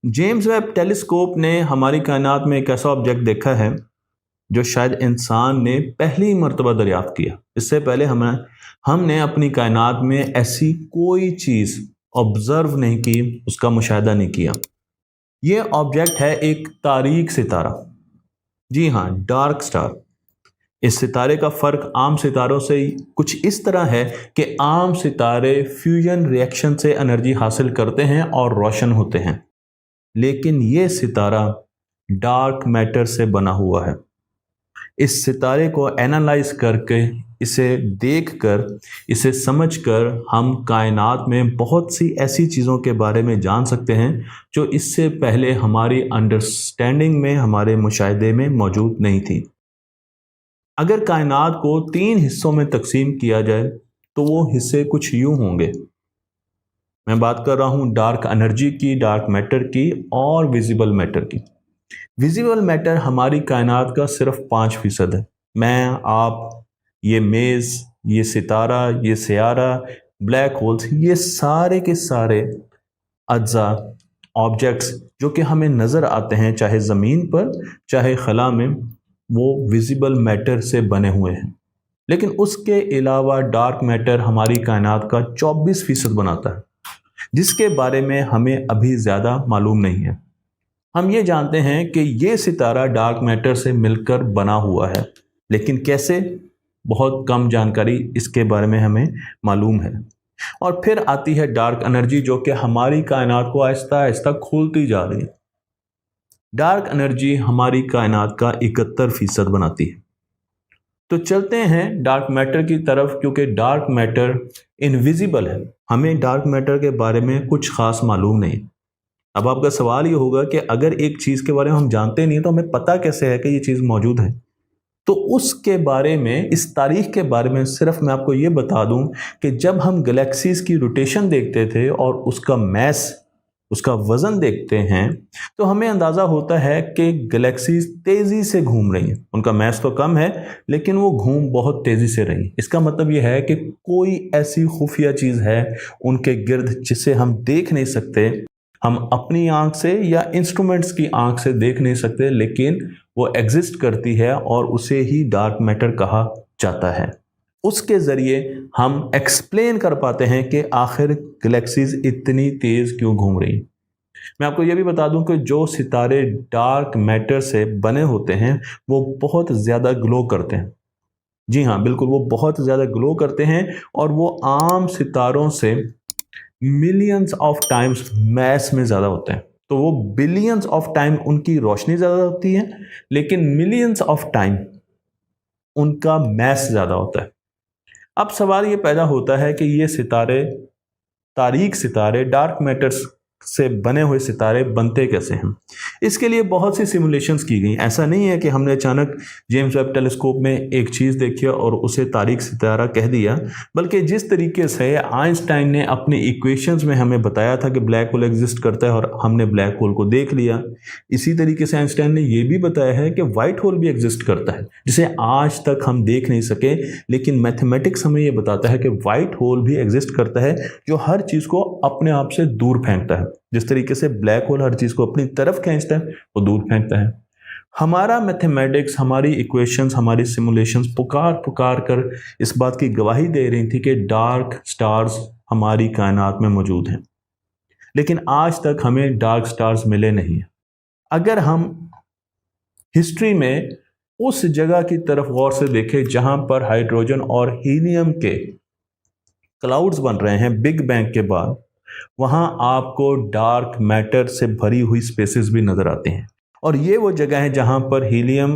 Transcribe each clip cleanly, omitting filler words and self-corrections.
James Webb telescope ने हमारी कायनात में एक ऐसा ऑब्जेक्ट देखा है जो शायद इंसान ने पहली मर्तबा दरियाफ्त किया। इससे पहले हमने अपनी कायनात में ऐसी कोई चीज़ ऑब्जर्व नहीं की, उसका मुशाहिदा नहीं किया। ये ऑब्जेक्ट है एक तारीक सितारा। जी हाँ, डार्क स्टार। इस सितारे का फ़र्क आम सितारों से कुछ इस तरह है कि आम सितारे फ्यूजन रिएक्शन से एनर्जी हासिल करते हैं और रोशन होते हैं, लेकिन ये सितारा डार्क मैटर से बना हुआ है। इस सितारे को एनालाइज करके, इसे देखकर, इसे समझकर हम कायनात में बहुत सी ऐसी चीज़ों के बारे में जान सकते हैं जो इससे पहले हमारी अंडरस्टैंडिंग में, हमारे मुशाहिदे में मौजूद नहीं थी। अगर कायनात को 3 हिस्सों में तकसीम किया जाए तो वो हिस्से कुछ यूं होंगे। मैं बात कर रहा हूँ डार्क एनर्जी की, डार्क मैटर की और विजिबल मैटर की। विजिबल मैटर हमारी कायनात का सिर्फ 5% है। मैं, आप, ये मेज़, ये सितारा, ये सियारा, ब्लैक होल्स, ये सारे के सारे अज्जा, ऑब्जेक्ट्स जो कि हमें नज़र आते हैं, चाहे ज़मीन पर चाहे खला में, वो विजिबल मैटर से बने हुए हैं। लेकिन उसके अलावा डार्क मैटर हमारी कायनात का 24% बनाता है, जिसके बारे में हमें अभी ज़्यादा मालूम नहीं है। हम ये जानते हैं कि ये सितारा डार्क मैटर से मिलकर बना हुआ है, लेकिन कैसे, बहुत कम जानकारी इसके बारे में हमें मालूम है। और फिर आती है डार्क एनर्जी जो कि हमारी कायनात को आहिस्ता आहिस्ता खोलती जा रही है। डार्क एनर्जी हमारी कायनात का 71% बनाती है। तो चलते हैं डार्क मैटर की तरफ, क्योंकि डार्क मैटर इनविजिबल है। हमें डार्क मैटर के बारे में कुछ खास मालूम नहीं। अब आपका सवाल ये होगा कि अगर एक चीज़ के बारे में हम जानते नहीं तो हमें पता कैसे है कि ये चीज़ मौजूद है। तो उसके बारे में, इस तारीख के बारे में सिर्फ मैं आपको ये बता दूं कि जब हम गैलेक्सीज़ की रोटेशन देखते थे और उसका मैस, उसका वज़न देखते हैं, तो हमें अंदाज़ा होता है कि गैलेक्सीज़ तेज़ी से घूम रही हैं। उनका मैस तो कम है, लेकिन वो घूम बहुत तेज़ी से रही हैं। इसका मतलब ये है कि कोई ऐसी खुफिया चीज़ है उनके गिर्द जिसे हम देख नहीं सकते, हम अपनी आंख से या इंस्ट्रूमेंट्स की आंख से देख नहीं सकते, लेकिन वो एग्जिस्ट करती है और उसे ही डार्क मैटर कहा जाता है। उसके ज़रिए हम एक्सप्लेन कर पाते हैं कि आखिर गैलेक्सीज इतनी तेज़ क्यों घूम रही। मैं आपको ये भी बता दूं कि जो सितारे डार्क मैटर से बने होते हैं वो बहुत ज़्यादा ग्लो करते हैं। जी हाँ, बिल्कुल, वो बहुत ज़्यादा ग्लो करते हैं और वो आम सितारों से मिलियंस ऑफ टाइम्स मैस में ज़्यादा होते हैं। तो वो बिलियंस ऑफ टाइम उनकी रोशनी ज़्यादा होती है, लेकिन मिलियंस ऑफ टाइम उनका मैस ज़्यादा होता है। अब सवाल ये पैदा होता है कि ये सितारे, तारीक सितारे, डार्क मैटर्स से बने हुए सितारे बनते कैसे हैं। इसके लिए बहुत सी सिमुलेशंस की गई। ऐसा नहीं है कि हमने अचानक जेम्स वेब टेलीस्कोप में एक चीज़ देखी और उसे तारीक सितारा कह दिया, बल्कि जिस तरीके से आइंस्टाइन ने अपने इक्वेशंस में हमें बताया था कि ब्लैक होल एग्जिस्ट करता है और हमने ब्लैक होल को देख लिया, इसी तरीके से आइंस्टाइन ने यह भी बताया है कि वाइट होल भी एग्जिस्ट करता है, जिसे आज तक हम देख नहीं सके, लेकिन मैथमेटिक्स हमें यह बताता है कि वाइट होल भी एग्जिस्ट करता है, जो हर चीज़ को अपने आप से दूर फेंकता है। जिस तरीके से ब्लैक होल हर चीज़ को अपनी तरफ खींचता है, वो दूर फेंकता है। हमारा मैथमेटिक्स, हमारी इक्वेशंस, हमारी सिमुलेशंस पुकार पुकार कर इस बात की गवाही दे रही थी कि डार्क स्टार्स हमारी कायनात में मौजूद हैं, लेकिन आज तक हमें डार्क स्टार्स मिले नहीं हैं। अगर हम हिस्ट्री में उस जगह की तरफ गौर से देखें जहां पर हाइड्रोजन और हीलियम के क्लाउड्स बन रहे हैं बिग बैंग के बाद, वहां आपको डार्क मैटर से भरी हुई स्पेसेस भी नजर आते हैं। और ये वो जगह है जहां पर हीलियम,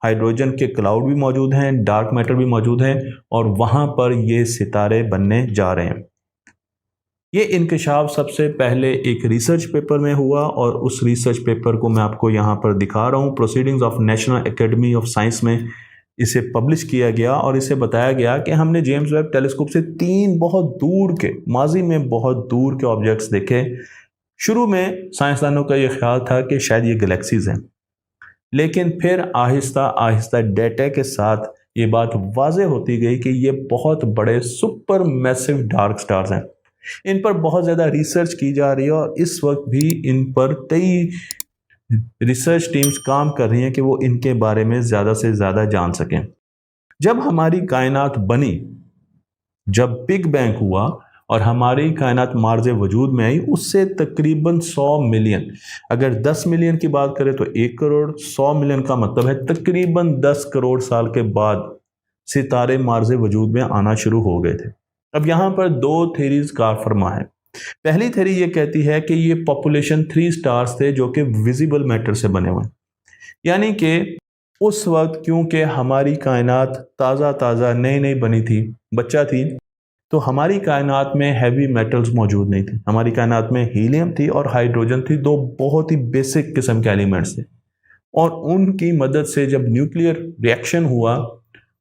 हाइड्रोजन के क्लाउड भी मौजूद हैं, डार्क मैटर भी मौजूद हैं, और वहां पर ये सितारे बनने जा रहे हैं। ये इंकशाफ सबसे पहले एक रिसर्च पेपर में हुआ और उस रिसर्च पेपर को मैं आपको यहाँ पर दिखा रहा हूँ। Proceedings of national academy of science में इसे पब्लिश किया गया और इसे बताया गया कि हमने जेम्स वेब टेलीस्कोप से 3 बहुत दूर के, माजी में बहुत दूर के ऑब्जेक्ट्स देखे। शुरू में साइंसदानों का ये ख्याल था कि शायद ये गैलेक्सीज हैं, लेकिन फिर आहिस्ता आहिस्ता डेटा के साथ ये बात वाज़ेह होती गई कि ये बहुत बड़े सुपर मैसिव डार्क स्टार्स हैं। ان پر بہت زیادہ ریسرچ کی جا رہی ہے اور اس وقت بھی ان پر کئی ریسرچ ٹیمز کام کر رہی ہیں کہ وہ ان کے بارے میں زیادہ سے زیادہ جان سکیں۔ جب ہماری کائنات بنی، جب بگ بینگ ہوا اور ہماری کائنات مارز وجود میں آئی، اس سے تقریباً 100 ملین، اگر 10 ملین کی بات کریں تو 1 کروڑ، 100 ملین کا مطلب ہے تقریباً 10 کروڑ سال کے بعد ستارے مارز وجود میں آنا شروع ہو گئے تھے۔ اب یہاں پر 2 تھیریز کار فرما ہے۔ پہلی تھیری یہ کہتی ہے کہ یہ پاپولیشن 3 سٹارز تھے جو کہ ویزیبل میٹر سے بنے ہوئے، یعنی کہ اس وقت کیونکہ ہماری کائنات تازہ نئی بنی تھی، بچہ تھی، تو ہماری کائنات میں ہیوی میٹلز موجود نہیں تھے۔ ہماری کائنات میں ہیلیم تھی اور ہائیڈروجن تھی، 2 بہت ہی بیسک قسم کے ایلیمنٹس تھے، اور ان کی مدد سے جب نیوکلیئر ریئیکشن ہوا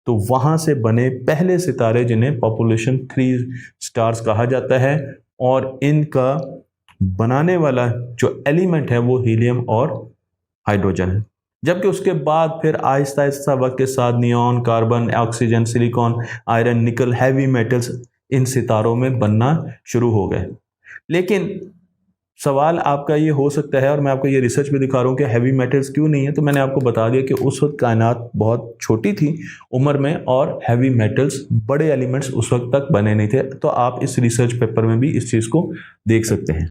تو وہاں سے بنے پہلے ستارے جنہیں پاپولیشن 3 سٹارز کہا جاتا ہے، اور ان کا بنانے والا جو ایلیمنٹ ہے وہ ہیلیم اور ہائیڈروجن ہے۔ جبکہ اس کے بعد پھر آہستہ وقت کے ساتھ neon, carbon, oxygen, silicone, iron, نکل، ہیوی میٹلز ان ستاروں میں بننا شروع ہو گئے۔ لیکن سوال آپ کا یہ ہو سکتا ہے، اور میں آپ کو یہ ریسرچ بھی دکھا رہا ہوں کہ ہیوی میٹلز کیوں نہیں ہے، تو میں نے آپ کو بتا دیا کہ اس وقت کائنات بہت چھوٹی تھی عمر میں، اور ہیوی میٹلز بڑے ایلیمنٹس اس وقت تک بنے نہیں تھے۔ تو آپ اس ریسرچ پیپر میں بھی اس چیز کو دیکھ سکتے ہیں۔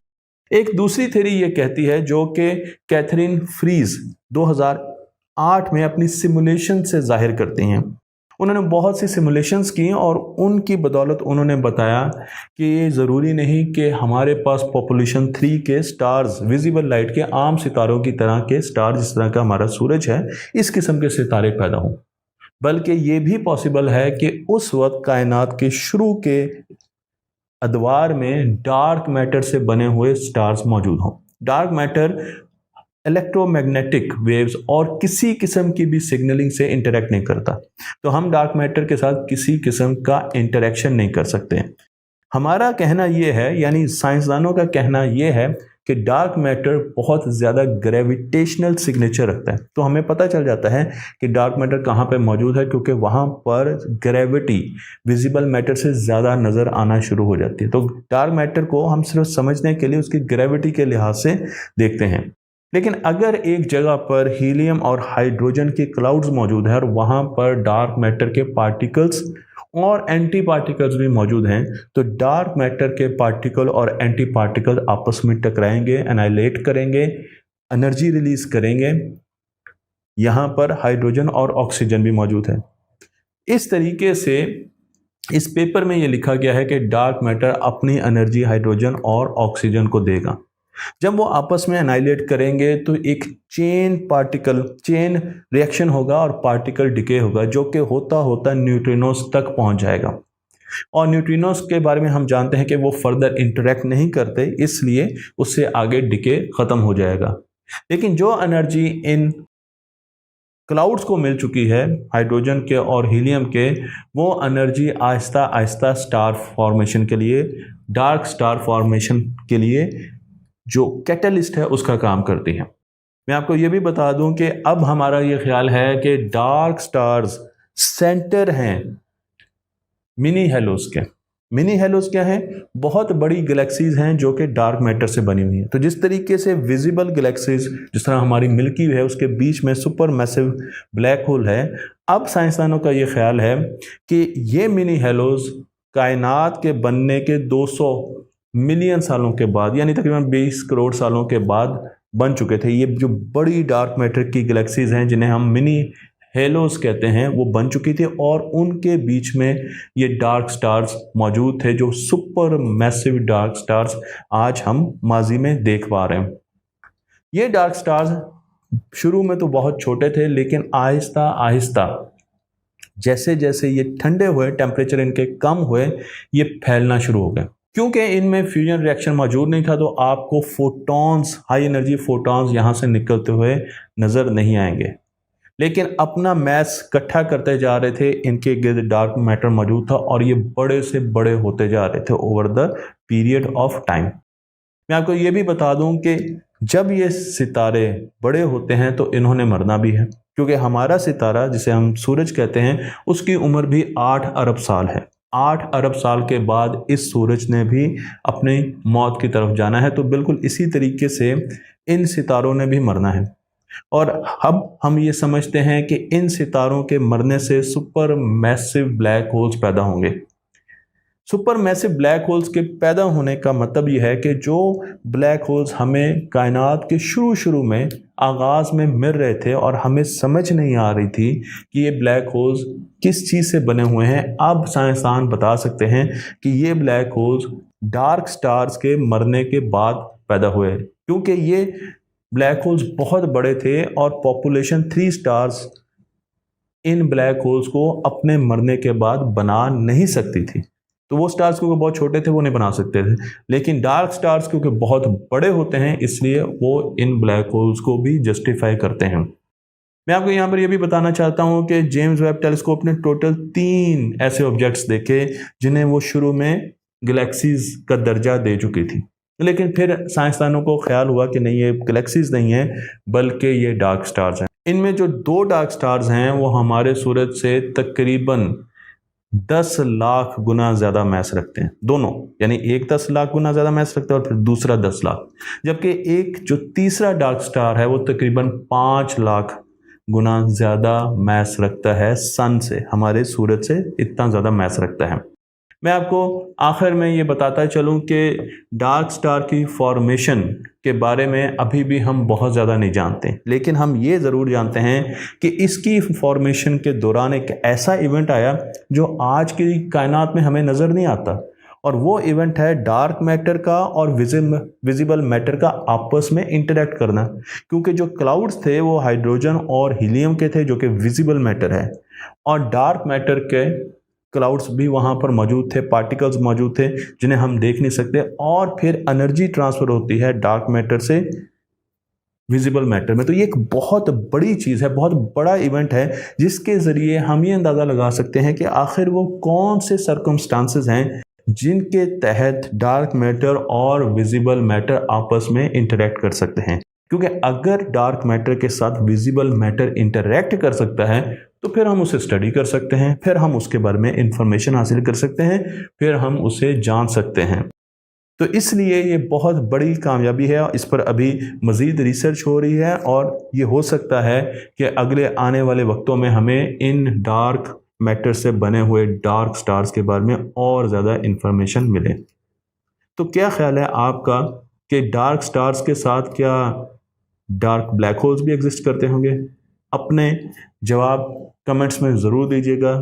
ایک دوسری تھیری یہ کہتی ہے، جو کہ کیتھرین فریز 2008 میں اپنی سیمولیشن سے ظاہر کرتی ہیں۔ انہوں نے بہت سی سیمولیشنز کی اور ان کی بدولت انہوں نے بتایا کہ یہ ضروری نہیں کہ ہمارے پاس پاپولیشن 3 کے سٹارز، ویزیبل لائٹ کے عام ستاروں کی طرح کے سٹار، جس طرح کا ہمارا سورج ہے، اس قسم کے ستارے پیدا ہوں، بلکہ یہ بھی پاسبل ہے کہ اس وقت کائنات کے شروع کے ادوار میں ڈارک میٹر سے بنے ہوئے سٹارز موجود ہوں۔ Dark matter electromagnetic waves اور کسی قسم کی بھی سگنلنگ سے انٹریکٹ نہیں کرتا، تو ہم ڈارک میٹر کے ساتھ کسی قسم کا انٹریکشن نہیں کر سکتے۔ ہمارا کہنا یہ ہے، یعنی سائنسدانوں کا کہنا یہ ہے کہ ڈارک میٹر بہت زیادہ گریویٹیشنل سگنیچر رکھتا ہے، تو ہمیں پتہ چل جاتا ہے کہ ڈارک میٹر کہاں پہ موجود ہے، کیونکہ وہاں پر گریوٹی ویزیبل میٹر سے زیادہ نظر آنا شروع ہو جاتی ہے۔ تو ڈارک میٹر کو ہم صرف سمجھنے کے لیے اس کی گریوٹی کے لحاظ سے دیکھتے ہیں۔ لیکن اگر ایک جگہ پر ہیلیم اور ہائیڈروجن کی کلاؤڈز موجود ہیں اور وہاں پر ڈارک میٹر کے پارٹیکلز اور اینٹی پارٹیکلز بھی موجود ہیں، تو ڈارک میٹر کے پارٹیکل اور اینٹی پارٹیکل آپس میں ٹکرائیں گے، انائلیٹ کریں گے، انرجی ریلیز کریں گے۔ یہاں پر ہائیڈروجن اور آکسیجن بھی موجود ہے۔ اس طریقے سے اس پیپر میں یہ لکھا گیا ہے کہ ڈارک میٹر اپنی انرجی ہائیڈروجن اور آکسیجن کو دے گا۔ جب وہ آپس میں انائلیٹ کریں گے تو ایک چین ریئیکشن ہوگا اور پارٹیکل ڈکے ہوگا، جو کہ ہوتا نیوٹرینوز تک پہنچ جائے گا۔ اور نیوٹرینوز کے بارے میں ہم جانتے ہیں کہ وہ فردر انٹریکٹ نہیں کرتے، اس لیے اس سے آگے ڈکے ختم ہو جائے گا۔ لیکن جو انرجی ان کلاؤڈز کو مل چکی ہے، ہائیڈروجن کے اور ہیلیم کے، وہ انرجی آہستہ سٹار فارمیشن کے لیے، ڈارک سٹار فارمیشن کے لیے جو کیٹلسٹ ہے اس کا کام کرتی ہے۔ میں آپ کو یہ بھی بتا دوں کہ اب ہمارا یہ خیال ہے کہ ڈارک سٹارز سینٹر ہیں منی ہیلوز کے۔ منی ہیلوز کیا ہیں؟ بہت بڑی گلیکسیز ہیں جو کہ ڈارک میٹر سے بنی ہوئی ہیں۔ تو جس طریقے سے ویزیبل گلیکسیز، جس طرح ہماری ملکی وے ہے، اس کے بیچ میں سپر میسو بلیک ہول ہے، اب سائنسدانوں کا یہ خیال ہے کہ یہ منی ہیلوز کائنات کے بننے کے 200 ملین سالوں کے بعد، یعنی تقریباً 20 کروڑ سالوں کے بعد بن چکے تھے۔ یہ جو بڑی ڈارک میٹر کی گلیکسیز ہیں جنہیں ہم منی ہیلوز کہتے ہیں، وہ بن چکی تھی، اور ان کے بیچ میں یہ ڈارک سٹارز موجود تھے، جو سپر میسو ڈارک سٹارز آج ہم ماضی میں دیکھ پا رہے ہیں۔ یہ ڈارک سٹارز شروع میں تو بہت چھوٹے تھے، لیکن آہستہ جیسے جیسے یہ ٹھنڈے ہوئے، ٹیمپریچر ان کے کم ہوئے، یہ پھیلنا شروع ہو گئے۔ کیونکہ ان میں فیوژن ریئیکشن موجود نہیں تھا، تو آپ کو فوٹونز، ہائی انرجی فوٹونز یہاں سے نکلتے ہوئے نظر نہیں آئیں گے، لیکن اپنا میس اکٹھا کرتے جا رہے تھے، ان کے گرد ڈارک میٹر موجود تھا، اور یہ بڑے سے بڑے ہوتے جا رہے تھے over the period of time. میں آپ کو یہ بھی بتا دوں کہ جب یہ ستارے بڑے ہوتے ہیں تو انہوں نے مرنا بھی ہے، کیونکہ ہمارا ستارہ، جسے ہم سورج کہتے ہیں، اس کی عمر بھی 8 ارب سال ہے۔ 8 अरब साल के बाद इस सूरज ने भी अपनी मौत की तरफ जाना है। तो बिल्कुल इसी तरीके से इन सितारों ने भी मरना है। और अब हम ये समझते हैं कि इन सितारों के मरने से सुपर मैसिव ब्लैक होल्स पैदा होंगे। सुपर मैसिव ब्लैक होल्स के पैदा होने का मतलब यह है कि जो ब्लैक होल्स हमें कायनात के शुरू में आगाज़ में मिल रहे थे और हमें समझ नहीं आ रही थी कि ये ब्लैक होल्स किस चीज़ से बने हुए हैं, अब साइंसदान बता सकते हैं कि ये ब्लैक होल्स डार्क स्टार्स के मरने के बाद पैदा हुए, क्योंकि ये ब्लैक होल्स बहुत बड़े थे और पॉपुलेशन 3 स्टार्स इन ब्लैक होल्स को अपने मरने के बाद बना नहीं सकती थी। तो वो स्टार्स क्योंकि बहुत छोटे थे वो नहीं बना सकते थे, लेकिन डार्क स्टार्स क्योंकि बहुत बड़े होते हैं इसलिए वो इन ब्लैक होल्स को भी जस्टिफाई करते हैं। मैं आपको यहाँ पर ये भी बताना चाहता हूँ कि जेम्स वेब टेलीस्कोप ने टोटल 3 ऐसे ऑब्जेक्ट्स देखे जिन्हें वो शुरू में गैलेक्सीज का दर्जा दे चुकी थी, लेकिन फिर साइंसदानों को ख्याल हुआ कि नहीं, ये गैलेक्सीज नहीं है बल्कि ये डार्क स्टार्स हैं। इनमें जो 2 डार्क स्टार्स हैं वो हमारे सूरज से तकरीबन 10 लाख गुना ज़्यादा मैस रखते हैं दोनों, यानी एक 10 लाख गुना ज़्यादा मैस रखता है और फिर दूसरा 10 लाख, जबकि एक जो तीसरा डार्क स्टार है वो तकरीबन 5 लाख गुना ज़्यादा मैस रखता है सन से, हमारे सूरज से इतना ज़्यादा मैस रखता है। मैं आपको आखिर में ये बताता चलूँ कि डार्क स्टार की फॉर्मेशन के बारे में अभी भी हम बहुत ज़्यादा नहीं जानते, लेकिन हम ये ज़रूर जानते हैं कि इसकी फॉर्मेशन के दौरान एक ऐसा इवेंट आया जो आज की कायनात में हमें नज़र नहीं आता, और वो इवेंट है डार्क मैटर का और विजिबल मैटर का आपस में इंटरेक्ट करना। क्योंकि जो क्लाउड्स थे वो हाइड्रोजन और हीलियम के थे जो कि विजिबल मैटर है, और डार्क मैटर के क्लाउड्स भी वहाँ पर मौजूद थे, पार्टिकल्स मौजूद थे जिन्हें हम देख नहीं सकते, और फिर एनर्जी ट्रांसफ़र होती है डार्क मैटर से विजिबल मैटर में। तो ये एक बहुत बड़ी चीज़ है, बहुत बड़ा इवेंट है जिसके ज़रिए हम ये अंदाज़ा लगा सकते हैं कि आखिर वो कौन से सर्कमस्टांसेस हैं जिनके तहत डार्क मैटर और विजिबल मैटर आपस में इंटरेक्ट कर सकते हैं। क्योंकि अगर डार्क मैटर के साथ विजिबल मैटर इंटरेक्ट कर सकता है तो फिर हम उसे स्टडी कर सकते हैं, फिर हम उसके बारे में इंफॉर्मेशन हासिल कर सकते हैं, फिर हम उसे जान सकते हैं। तो इसलिए ये बहुत बड़ी कामयाबी है, इस पर अभी मज़ीद रिसर्च हो रही है और ये हो सकता है कि अगले आने वाले वक्तों में हमें इन डार्क मैटर से बने हुए डार्क स्टार्स के बारे में और ज़्यादा इंफॉर्मेशन मिले। तो क्या ख्याल है आपका कि डार्क स्टार्स के साथ क्या डार्क ब्लैक होल्स भी एग्जिस्ट करते होंगे? अपने जवाब कमेंट्स में ज़रूर दीजिएगा।